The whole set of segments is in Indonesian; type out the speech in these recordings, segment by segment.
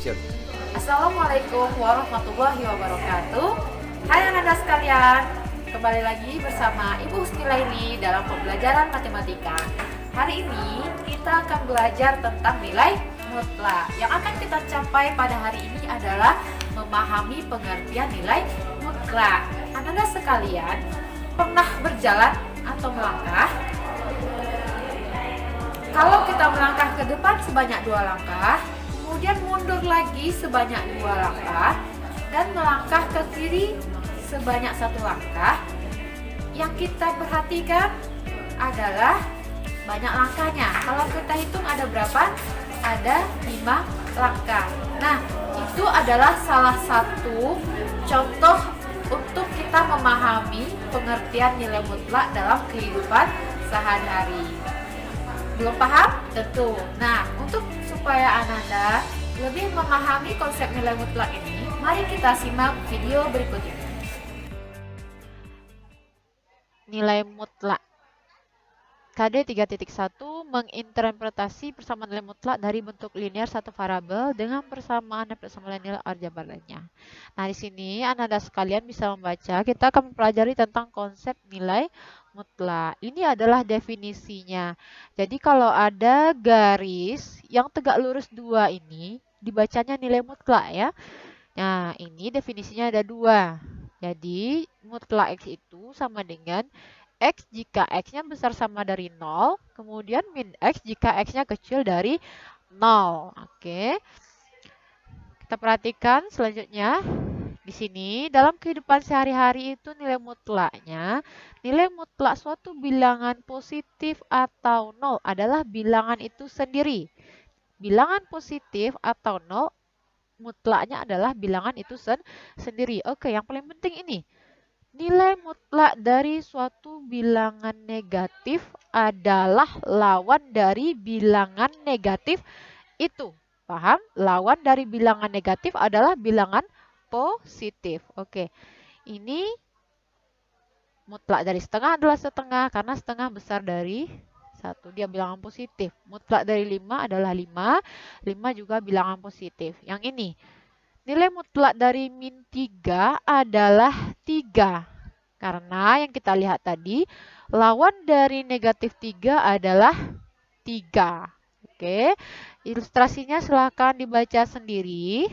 Action. Assalamualaikum warahmatullahi wabarakatuh. Hai anak-anak sekalian, kembali lagi bersama Ibu Husni Laili dalam pembelajaran matematika. Hari ini kita akan belajar tentang nilai mutlak. Yang akan kita capai pada hari ini adalah memahami pengertian nilai mutlak. Anak-anak sekalian, pernah berjalan atau melangkah? Kalau kita melangkah ke depan sebanyak 2 langkah, kemudian mundur lagi sebanyak 2 langkah, dan melangkah ke kiri sebanyak 1 langkah, yang kita perhatikan adalah banyak langkahnya. Kalau kita hitung ada berapa? Ada 5 langkah. Nah, itu adalah salah satu contoh untuk kita memahami pengertian nilai mutlak dalam kehidupan sehari-hari. Belum paham? Tentu. Nah, untuk supaya Ananda lebih memahami konsep nilai mutlak ini, mari kita simak video berikut ini. Nilai mutlak. KD 3.1 menginterpretasi persamaan nilai mutlak dari bentuk linear satu variabel dengan persamaan dan persamaan nilai aljabar lainnya. Nah, di sini Ananda sekalian bisa membaca, kita akan mempelajari tentang konsep nilai mutlak. Ini adalah definisinya. Jadi kalau ada garis yang tegak lurus 2 ini, dibacanya nilai mutlak ya. Nah, ini definisinya ada 2. Jadi, mutlak X itu sama dengan X jika X-nya besar sama dari 0, kemudian min X jika X-nya kecil dari 0. Oke. Kita perhatikan selanjutnya. Di sini, dalam kehidupan sehari-hari itu nilai mutlak suatu bilangan positif atau 0 adalah bilangan itu sendiri. Bilangan positif atau 0 mutlaknya adalah bilangan itu sendiri. Oke, yang paling penting ini. Nilai mutlak dari suatu bilangan negatif adalah lawan dari bilangan negatif itu. Paham? Lawan dari bilangan negatif adalah bilangan positif. Oke. Ini mutlak dari setengah adalah setengah karena setengah besar dari 1. Dia bilangan positif. Mutlak dari 5 adalah 5. 5 juga bilangan positif. Yang ini. Nilai mutlak dari min 3 adalah 3. Karena yang kita lihat tadi, lawan dari negatif 3 adalah 3. Oke, ilustrasinya silahkan dibaca sendiri.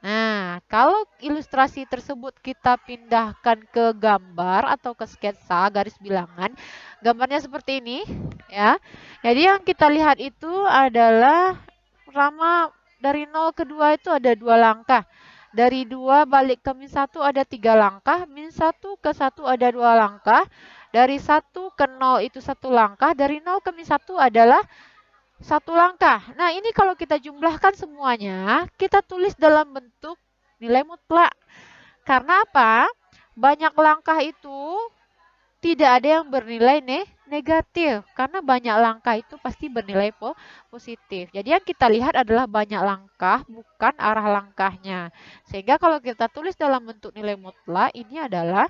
Nah, kalau ilustrasi tersebut kita pindahkan ke gambar atau ke sketsa garis bilangan, gambarnya seperti ini ya. Jadi yang kita lihat itu adalah pertama dari 0 ke 2 itu ada 2 langkah. Dari 2 balik ke min 1 ada 3 langkah. Min 1 ke 1 ada 2 langkah. Dari 1 ke 0 itu 1 langkah. Dari 0 ke min 1 adalah 1 langkah. Nah, ini kalau kita jumlahkan semuanya, kita tulis dalam bentuk nilai mutlak. Karena apa? Banyak langkah itu tidak ada yang bernilai negatif. Karena banyak langkah itu pasti bernilai positif. Jadi yang kita lihat adalah banyak langkah, bukan arah langkahnya. Sehingga kalau kita tulis dalam bentuk nilai mutlak, ini adalah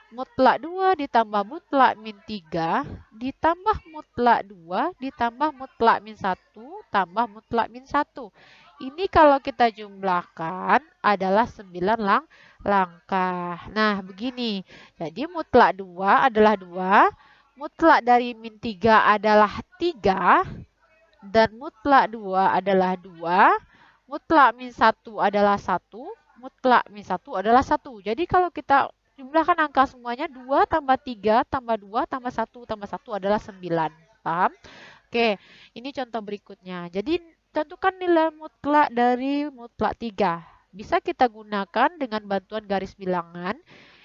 mutlak 2 ditambah mutlak min 3 ditambah mutlak 2 ditambah mutlak min 1 tambah mutlak min 1. Ini kalau kita jumlahkan adalah 9 langkah. Nah, begini. Jadi mutlak 2 adalah 2, mutlak dari min 3 adalah 3, dan mutlak 2 adalah 2, mutlak min 1 adalah 1, mutlak min 1 adalah 1. Jadi kalau kita jumlahkan angka semuanya 2 tambah 3 tambah 2 tambah 1 tambah 1 adalah 9. Paham? Oke, ini contoh berikutnya. Jadi tentukan nilai mutlak dari mutlak 3. Bisa kita gunakan dengan bantuan garis bilangan.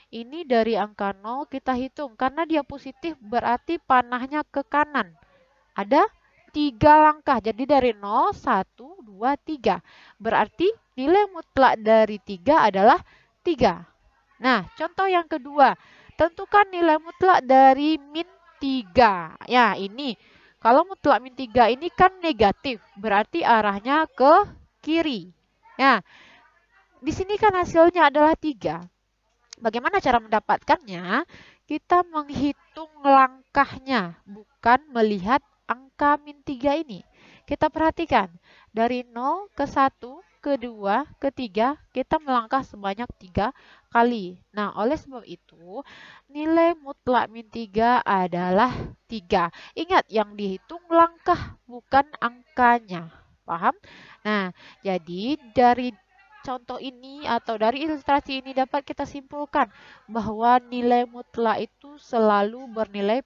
Ini dari angka 0 kita hitung. Karena dia positif berarti panahnya ke kanan. Ada 3 langkah. Jadi dari 0, 1, 2, 3. Berarti nilai mutlak dari 3 adalah 3. Nah, contoh yang kedua. Tentukan nilai mutlak dari min 3. Ya, ini. Kalau mutlak min 3 ini kan negatif. Berarti arahnya ke kiri. Ya, di sini kan hasilnya adalah 3. Bagaimana cara mendapatkannya? Kita menghitung langkahnya, bukan melihat angka min 3 ini. Kita perhatikan, dari 0 ke 1 kedua, ketiga, kita melangkah sebanyak 3 kali. Nah, oleh sebab itu, nilai mutlak min 3 adalah 3. Ingat, yang dihitung langkah, bukan angkanya. Paham? Nah, jadi dari contoh ini atau dari ilustrasi ini dapat kita simpulkan bahwa nilai mutlak itu selalu bernilai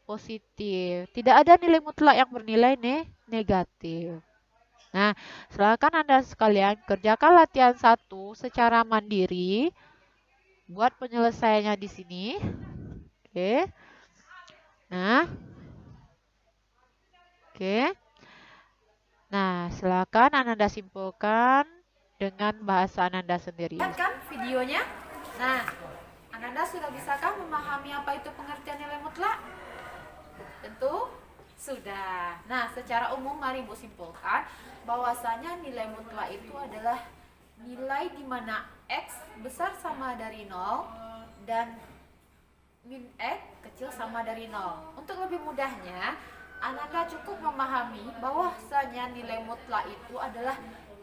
positif. Tidak ada nilai mutlak yang bernilai negatif. Nah, silakan Anda sekalian kerjakan latihan 1 secara mandiri. Buat penyelesaiannya di sini. Oke. Nah. Oke. Nah, silakan Anda simpulkan dengan bahasa Anda sendiri. Lihat kan videonya? Nah, Anda sudah bisakah memahami apa itu pengertian nilai mutlak? Tentu sudah. Nah, secara umum mari Ibu simpulkan bahwasanya nilai mutlak itu adalah nilai di mana X besar sama dari 0 dan min X kecil sama dari 0. Untuk lebih mudahnya, Anda cukup memahami bahwasanya nilai mutlak itu adalah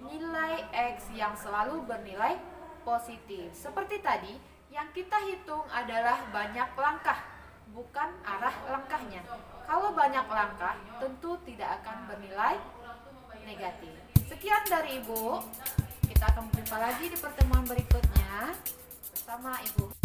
nilai X yang selalu bernilai positif. Seperti tadi, yang kita hitung adalah banyak langkah, bukan arah langkahnya. Kalau banyak langkah, tentu tidak akan bernilai negatif. Sekian dari Ibu. Kita akan berjumpa lagi di pertemuan berikutnya bersama Ibu.